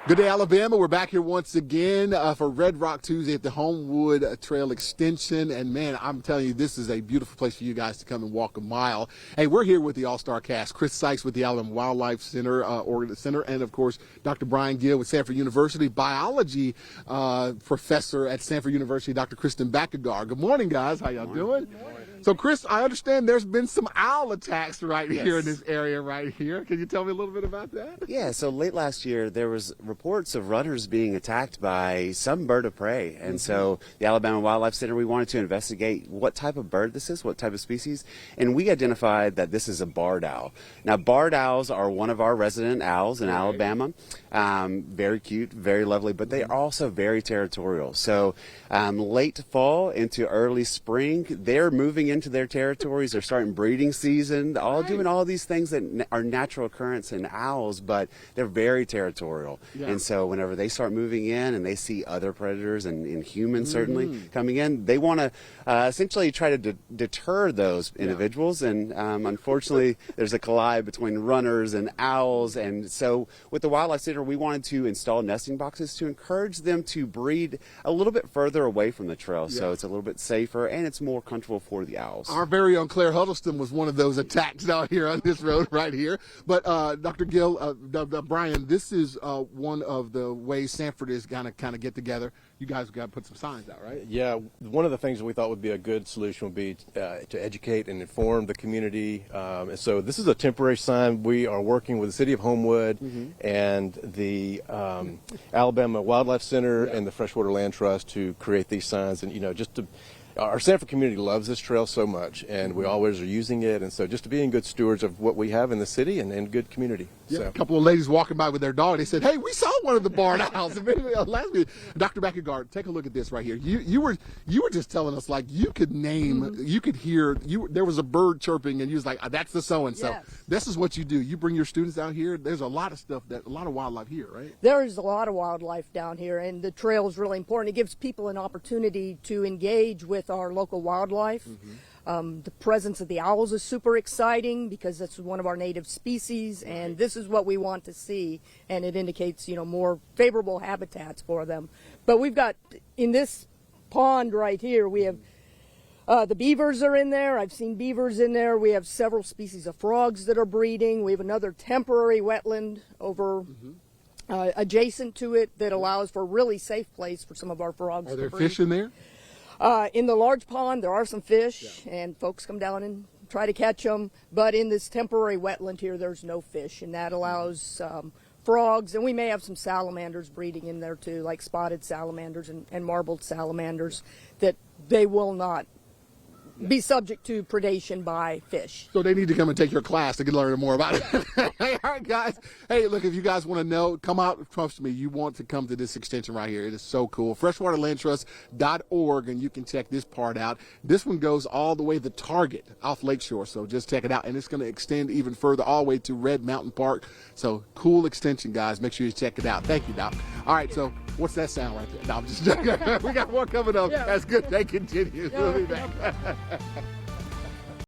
Good day, Alabama. We're back here once again for Red Rock Tuesday at the Homewood Trail Extension. And man, I'm telling you, this is a beautiful place for you guys to come and walk a mile. Hey, we're here with the all-star cast. Chris Sykes with the Alabama Wildlife Center, and of course, Dr. Bryan Gill with Samford University, biology professor at Samford University, Dr. Bakkegard. Good morning, guys. How y'all doing? Good morning. So, Chris, I understand there's been some owl attacks here in this area right here. Can you tell me a little bit about that? Yeah, so late last year, there was reports of runners being attacked by some bird of prey. And so the Alabama Wildlife Center, we wanted to investigate what type of bird this is, what type of species. And we identified that this is a barred owl. Now, barred owls are one of our resident owls in Alabama. Very cute, very lovely, but they are also very territorial. So late fall into early spring, they're moving into their territories. They're starting breeding season, doing all these things that are natural occurrence in owls, but they're very territorial. Yeah. And so whenever they start moving in and they see other predators and humans certainly coming in, they want to essentially try to deter those individuals. And unfortunately, there's a collide between runners and owls. And so with the Wildlife Center, we wanted to install nesting boxes to encourage them to breed a little bit further away from the trail. So it's a little bit safer and it's more comfortable for the owls. Our very own Claire Huddleston was one of those attacks down here on this road right here. But Dr. Gill, Bryan, this is one of the ways Samford is going to kind of get together. You guys got to put some signs out, right? Yeah, one of the things that we thought would be a good solution would be to educate and inform the community. And so this is a temporary sign. We are working with the City of Homewood and the Alabama Wildlife Center and the Freshwater Land Trust to create these signs. And, our Samford community loves this trail so much, and we always are using it. And so just to being good stewards of what we have in the city and good community. Yeah, so. A couple of ladies walking by with their dog, they said, hey, we saw one of the barred owls. Last week, Dr. Bakkegard, take a look at this right here. You were just telling us, like, you could name, you could hear, there was a bird chirping, and you was like, that's the so-and-so. Yes. This is what you do. You bring your students out here. There's a lot of stuff, a lot of wildlife here, right? There is a lot of wildlife down here, and the trail is really important. It gives people an opportunity to engage with our local wildlife. The presence of the owls is super exciting because that's one of our native species, and this is what we want to see, and it indicates, more favorable habitats for them. But we've got, in this pond right here, we have the beavers are in there. I've seen beavers in there. We have several species of frogs that are breeding. We have another temporary wetland over adjacent to it that allows for a really safe place for some of our frogs to breed. Are there fish in there? In the large pond, there are some fish, and folks come down and try to catch them. But in this temporary wetland here, there's no fish, and that allows frogs, and we may have some salamanders breeding in there too, like spotted salamanders and marbled salamanders, that they will not be subject to predation by fish. So they need to come and take your class to learn more about it. Hey, all right, guys. Hey, look, if you guys want to know, come out. Trust me, you want to come to this extension right here. It is so cool. Freshwaterlandtrust.org, and you can check this part out. This one goes all the way to Target off Lakeshore, so just check it out. And it's going to extend even further all the way to Red Mountain Park. So cool extension, guys. Make sure you check it out. Thank you, Doc. All right, so what's that sound right there? No, I'm just joking. We got more coming up. That's good. They continue. We'll be back.